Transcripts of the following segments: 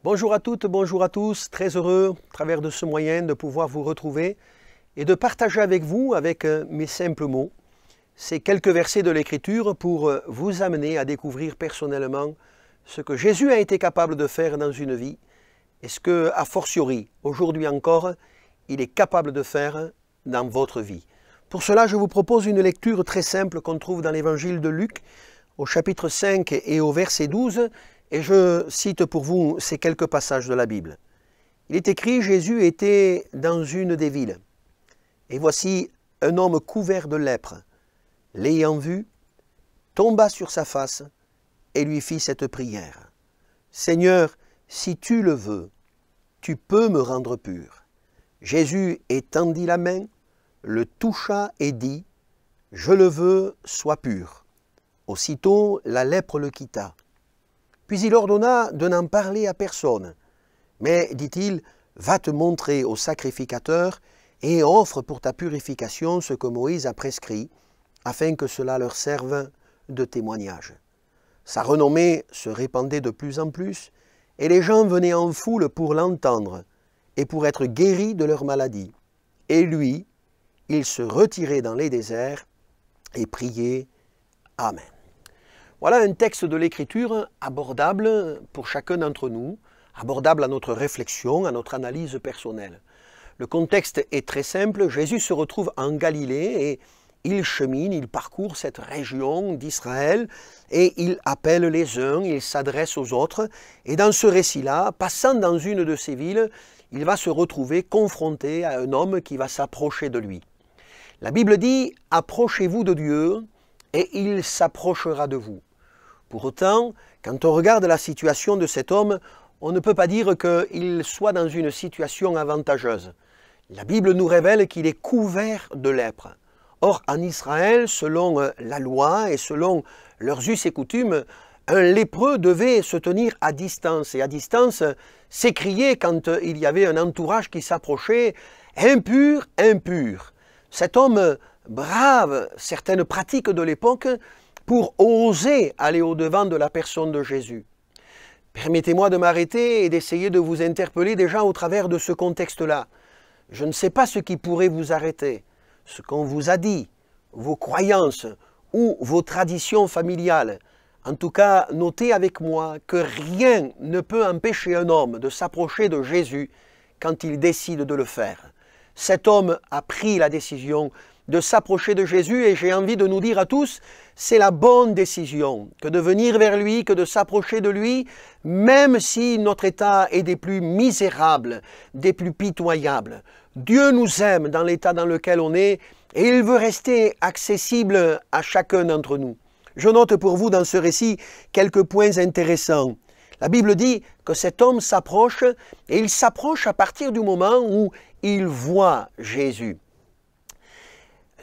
Bonjour à toutes, bonjour à tous, très heureux, à travers de ce moyen, de pouvoir vous retrouver et de partager avec vous, avec mes simples mots, ces quelques versets de l'Écriture pour vous amener à découvrir personnellement ce que Jésus a été capable de faire dans une vie et ce que, a fortiori, aujourd'hui encore, il est capable de faire dans votre vie. Pour cela, je vous propose une lecture très simple qu'on trouve dans l'Évangile de Luc, au chapitre 5 et au verset 12, et je cite pour vous ces quelques passages de la Bible. Il est écrit, Jésus était dans une des villes. Et voici un homme couvert de lèpre, l'ayant vu, tomba sur sa face et lui fit cette prière. Seigneur, si tu le veux, tu peux me rendre pur. Jésus étendit la main, le toucha et dit, je le veux, sois pur. Aussitôt la lèpre le quitta. Puis il ordonna de n'en parler à personne. Mais, dit-il, va te montrer au sacrificateur et offre pour ta purification ce que Moïse a prescrit, afin que cela leur serve de témoignage. Sa renommée se répandait de plus en plus, et les gens venaient en foule pour l'entendre et pour être guéris de leur maladie. Et lui, il se retirait dans les déserts et priait. Amen. Voilà un texte de l'Écriture abordable pour chacun d'entre nous, abordable à notre réflexion, à notre analyse personnelle. Le contexte est très simple, Jésus se retrouve en Galilée et il chemine, il parcourt cette région d'Israël et il appelle les uns, il s'adresse aux autres. Et dans ce récit-là, passant dans une de ces villes, il va se retrouver confronté à un homme qui va s'approcher de lui. La Bible dit « Approchez-vous de Dieu et il s'approchera de vous ». Pour autant, quand on regarde la situation de cet homme, on ne peut pas dire qu'il soit dans une situation avantageuse. La Bible nous révèle qu'il est couvert de lèpre. Or, en Israël, selon la loi et selon leurs us et coutumes, un lépreux devait se tenir à distance. Et à distance, s'écrier quand il y avait un entourage qui s'approchait « impur, impur ». Cet homme brave certaines pratiques de l'époque pour oser aller au-devant de la personne de Jésus. Permettez-moi de m'arrêter et d'essayer de vous interpeller déjà au travers de ce contexte-là. Je ne sais pas ce qui pourrait vous arrêter, ce qu'on vous a dit, vos croyances ou vos traditions familiales. En tout cas, notez avec moi que rien ne peut empêcher un homme de s'approcher de Jésus quand il décide de le faire. Cet homme a pris la décision de s'approcher de Jésus et j'ai envie de nous dire à tous, c'est la bonne décision que de venir vers lui, que de s'approcher de lui, même si notre état est des plus misérables, des plus pitoyables. Dieu nous aime dans l'état dans lequel on est et il veut rester accessible à chacun d'entre nous. Je note pour vous dans ce récit quelques points intéressants. La Bible dit que cet homme s'approche et il s'approche à partir du moment où il voit Jésus.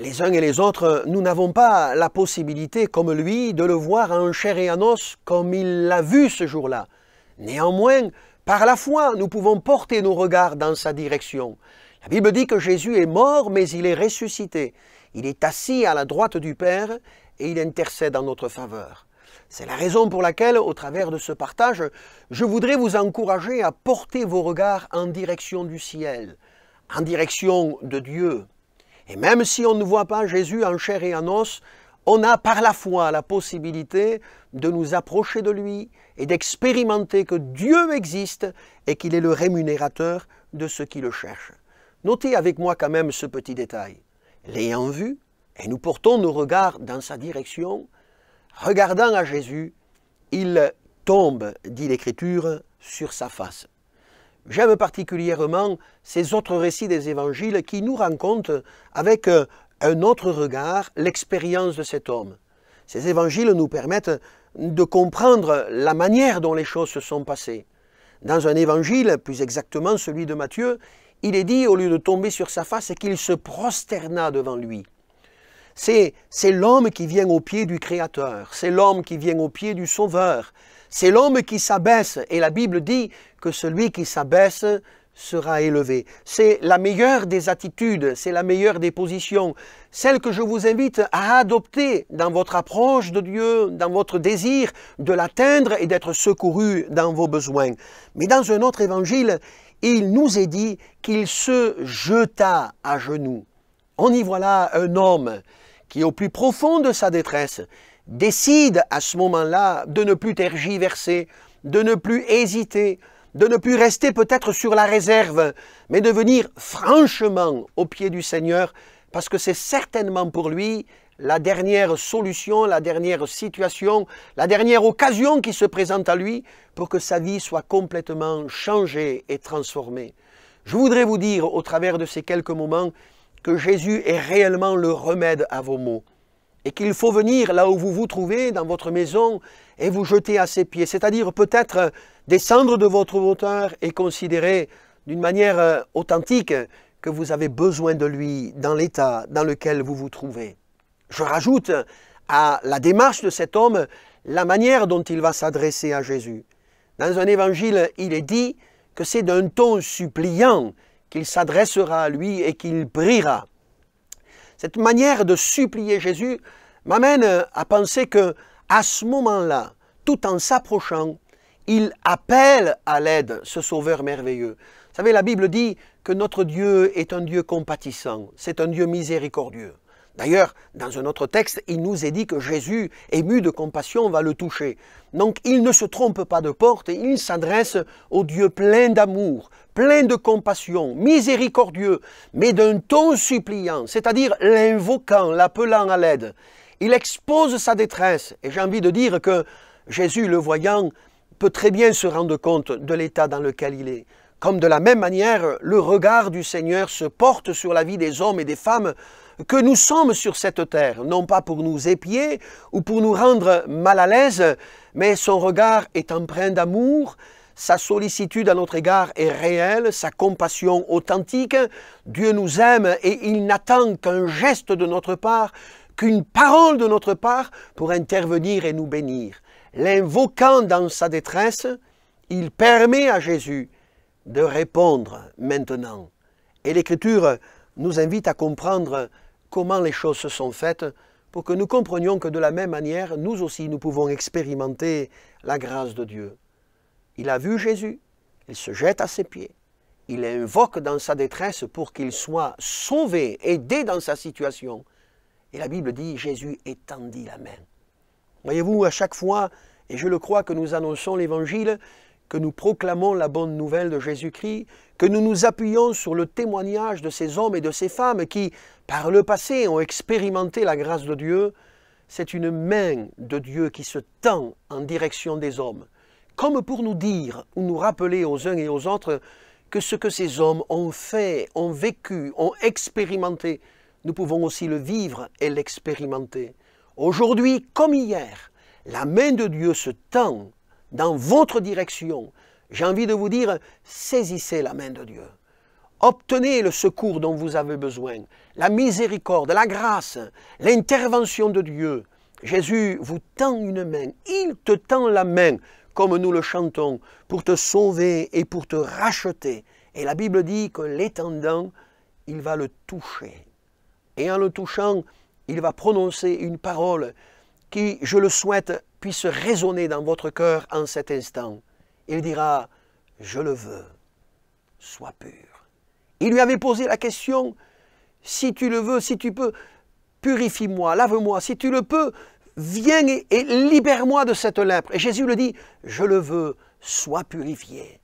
Les uns et les autres, nous n'avons pas la possibilité, comme lui, de le voir en chair et en os, comme il l'a vu ce jour-là. Néanmoins, par la foi, nous pouvons porter nos regards dans sa direction. La Bible dit que Jésus est mort, mais il est ressuscité. Il est assis à la droite du Père et il intercède en notre faveur. C'est la raison pour laquelle, au travers de ce partage, je voudrais vous encourager à porter vos regards en direction du ciel, en direction de Dieu. Et même si on ne voit pas Jésus en chair et en os, on a par la foi la possibilité de nous approcher de lui et d'expérimenter que Dieu existe et qu'il est le rémunérateur de ceux qui le cherchent. Notez avec moi quand même ce petit détail. L'ayant vu, et nous portons nos regards dans sa direction, regardant à Jésus, il tombe, dit l'Écriture, sur sa face. J'aime particulièrement ces autres récits des évangiles qui nous racontent avec un autre regard l'expérience de cet homme. Ces évangiles nous permettent de comprendre la manière dont les choses se sont passées. Dans un évangile, plus exactement celui de Matthieu, il est dit, au lieu de tomber sur sa face, qu'il se prosterna devant lui. C'est l'homme qui vient au pied du Créateur, c'est l'homme qui vient au pied du Sauveur, c'est l'homme qui s'abaisse. Et la Bible dit que celui qui s'abaisse sera élevé. C'est la meilleure des attitudes, c'est la meilleure des positions, celle que je vous invite à adopter dans votre approche de Dieu, dans votre désir de l'atteindre et d'être secouru dans vos besoins. Mais dans un autre évangile, il nous est dit qu'il se jeta à genoux. On y voit là un homme qui, au plus profond de sa détresse, décide à ce moment-là de ne plus tergiverser, de ne plus hésiter, de ne plus rester peut-être sur la réserve, mais de venir franchement au pied du Seigneur, parce que c'est certainement pour lui la dernière solution, la dernière situation, la dernière occasion qui se présente à lui pour que sa vie soit complètement changée et transformée. Je voudrais vous dire, au travers de ces quelques moments, que Jésus est réellement le remède à vos maux et qu'il faut venir là où vous vous trouvez, dans votre maison, et vous jeter à ses pieds, c'est-à-dire peut-être descendre de votre hauteur et considérer d'une manière authentique que vous avez besoin de lui dans l'état dans lequel vous vous trouvez. Je rajoute à la démarche de cet homme la manière dont il va s'adresser à Jésus. Dans un évangile, il est dit que c'est d'un ton suppliant qu'il s'adressera à lui et qu'il priera. Cette manière de supplier Jésus m'amène à penser que, à ce moment-là, tout en s'approchant, il appelle à l'aide ce Sauveur merveilleux. Vous savez, la Bible dit que notre Dieu est un Dieu compatissant, c'est un Dieu miséricordieux. D'ailleurs, dans un autre texte, il nous est dit que Jésus, ému de compassion, va le toucher. Donc, il ne se trompe pas de porte et il s'adresse au Dieu plein d'amour, plein de compassion, miséricordieux, mais d'un ton suppliant, c'est-à-dire l'invoquant, l'appelant à l'aide. Il expose sa détresse et j'ai envie de dire que Jésus, le voyant, peut très bien se rendre compte de l'état dans lequel il est. Comme de la même manière, le regard du Seigneur se porte sur la vie des hommes et des femmes que nous sommes sur cette terre, non pas pour nous épier ou pour nous rendre mal à l'aise, mais son regard est empreint d'amour, sa sollicitude à notre égard est réelle, sa compassion authentique. Dieu nous aime et il n'attend qu'un geste de notre part, qu'une parole de notre part pour intervenir et nous bénir. L'invoquant dans sa détresse, il permet à Jésus de répondre maintenant. Et l'Écriture nous invite à comprendre comment les choses se sont faites pour que nous comprenions que de la même manière, nous aussi, nous pouvons expérimenter la grâce de Dieu. Il a vu Jésus, il se jette à ses pieds, il invoque dans sa détresse pour qu'il soit sauvé, aidé dans sa situation. Et la Bible dit, Jésus étendit la main. Voyez-vous, à chaque fois, et je le crois que nous annonçons l'Évangile, que nous proclamons la bonne nouvelle de Jésus-Christ, que nous nous appuyons sur le témoignage de ces hommes et de ces femmes qui, par le passé, ont expérimenté la grâce de Dieu, c'est une main de Dieu qui se tend en direction des hommes, comme pour nous dire ou nous rappeler aux uns et aux autres que ce que ces hommes ont fait, ont vécu, ont expérimenté, nous pouvons aussi le vivre et l'expérimenter. Aujourd'hui comme hier, la main de Dieu se tend dans votre direction. J'ai envie de vous dire, saisissez la main de Dieu. Obtenez le secours dont vous avez besoin, la miséricorde, la grâce, l'intervention de Dieu. Jésus vous tend une main, il te tend la main, comme nous le chantons, pour te sauver et pour te racheter. Et la Bible dit que l'étendant, il va le toucher. Et en le touchant, il va prononcer une parole qui, je le souhaite, puisse résonner dans votre cœur en cet instant. Il dira, je le veux, sois pur. Il lui avait posé la question, si tu le veux, si tu peux, purifie-moi, lave-moi, si tu le peux, viens et libère-moi de cette lèpre. Et Jésus le dit, je le veux, sois purifié.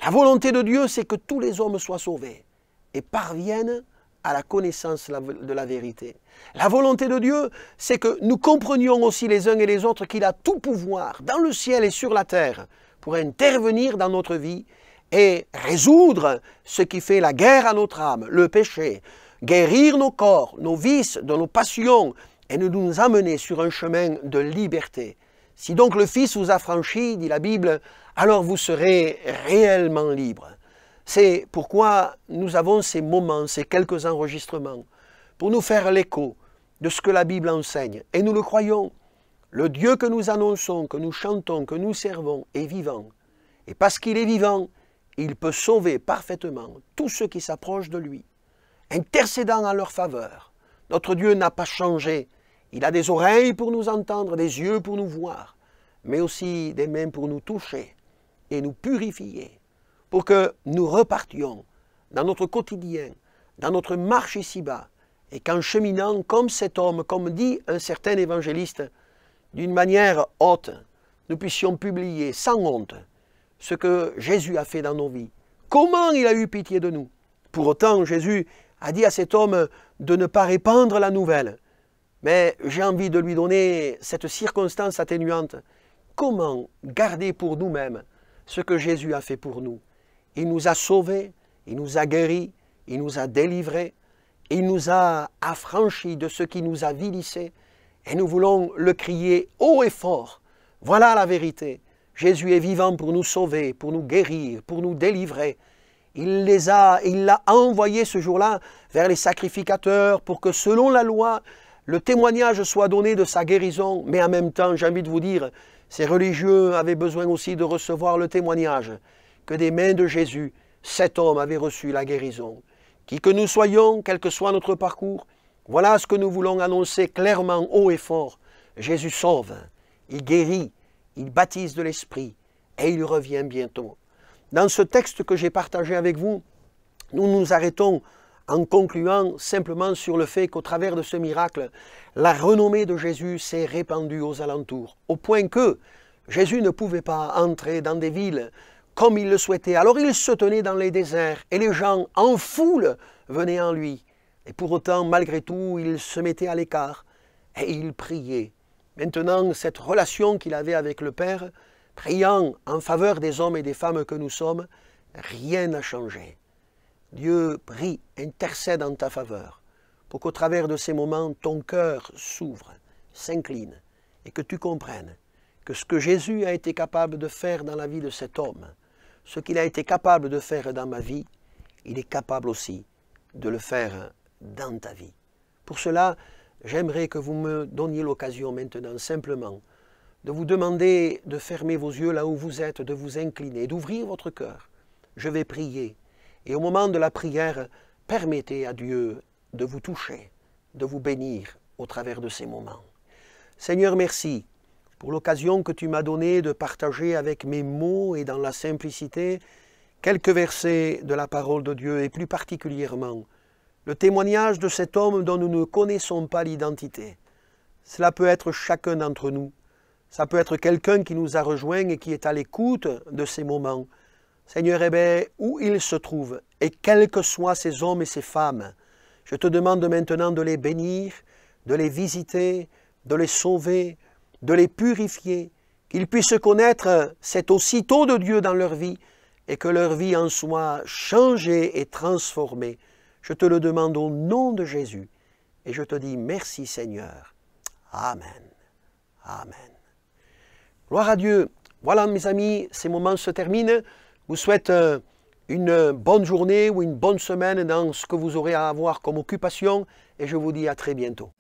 La volonté de Dieu, c'est que tous les hommes soient sauvés et parviennent à la connaissance de la vérité. La volonté de Dieu, c'est que nous comprenions aussi les uns et les autres qu'il a tout pouvoir dans le ciel et sur la terre pour intervenir dans notre vie et résoudre ce qui fait la guerre à notre âme, le péché, guérir nos corps, nos vices, de nos passions et nous amener sur un chemin de liberté. Si donc le Fils vous a franchi, dit la Bible, alors vous serez réellement libre. C'est pourquoi nous avons ces moments, ces quelques enregistrements, pour nous faire l'écho de ce que la Bible enseigne. Et nous le croyons, le Dieu que nous annonçons, que nous chantons, que nous servons est vivant. Et parce qu'il est vivant, il peut sauver parfaitement tous ceux qui s'approchent de lui, intercédant en leur faveur. Notre Dieu n'a pas changé. Il a des oreilles pour nous entendre, des yeux pour nous voir, mais aussi des mains pour nous toucher et nous purifier, pour que nous repartions dans notre quotidien, dans notre marche ici-bas, et qu'en cheminant comme cet homme, comme dit un certain évangéliste, d'une manière haute, nous puissions publier sans honte ce que Jésus a fait dans nos vies. Comment il a eu pitié de nous. Pour autant, Jésus a dit à cet homme de ne pas répandre la nouvelle. Mais j'ai envie de lui donner cette circonstance atténuante. Comment garder pour nous-mêmes ce que Jésus a fait pour nous? Il nous a sauvés, il nous a guéris, il nous a délivrés, il nous a affranchis de ce qui nous a vilissés, et nous voulons le crier haut et fort. Voilà la vérité. Jésus est vivant pour nous sauver, pour nous guérir, pour nous délivrer. Il l'a envoyé ce jour-là vers les sacrificateurs pour que selon la loi, le témoignage soit donné de sa guérison. Mais en même temps, j'ai envie de vous dire, ces religieux avaient besoin aussi de recevoir le témoignage que des mains de Jésus, cet homme avait reçu la guérison. Qui que nous soyons, quel que soit notre parcours, voilà ce que nous voulons annoncer clairement, haut et fort. Jésus sauve, il guérit, il baptise de l'Esprit et il revient bientôt. Dans ce texte que j'ai partagé avec vous, nous nous arrêtons en concluant simplement sur le fait qu'au travers de ce miracle, la renommée de Jésus s'est répandue aux alentours, au point que Jésus ne pouvait pas entrer dans des villes comme il le souhaitait. Alors il se tenait dans les déserts et les gens en foule venaient en lui. Et pour autant, malgré tout, il se mettait à l'écart et il priait. Maintenant, cette relation qu'il avait avec le Père, priant en faveur des hommes et des femmes que nous sommes, rien n'a changé. Dieu prie, intercède en ta faveur, pour qu'au travers de ces moments, ton cœur s'ouvre, s'incline, et que tu comprennes que ce que Jésus a été capable de faire dans la vie de cet homme, ce qu'il a été capable de faire dans ma vie, il est capable aussi de le faire dans ta vie. Pour cela, j'aimerais que vous me donniez l'occasion maintenant simplement de vous demander de fermer vos yeux là où vous êtes, de vous incliner, d'ouvrir votre cœur. Je vais prier et au moment de la prière, permettez à Dieu de vous toucher, de vous bénir au travers de ces moments. Seigneur, merci pour l'occasion que tu m'as donnée de partager avec mes mots et dans la simplicité quelques versets de la parole de Dieu et plus particulièrement le témoignage de cet homme dont nous ne connaissons pas l'identité. Cela peut être chacun d'entre nous. Ça peut être quelqu'un qui nous a rejoints et qui est à l'écoute de ces moments. Seigneur, eh bien, où il se trouve, et quels que soient ces hommes et ces femmes, je te demande maintenant de les bénir, de les visiter, de les sauver, de les purifier, qu'ils puissent connaître cet aussitôt de Dieu dans leur vie et que leur vie en soit changée et transformée. Je te le demande au nom de Jésus et je te dis merci Seigneur. Amen. Amen. Gloire à Dieu. Voilà mes amis, ces moments se terminent. Je vous souhaite une bonne journée ou une bonne semaine dans ce que vous aurez à avoir comme occupation et je vous dis à très bientôt.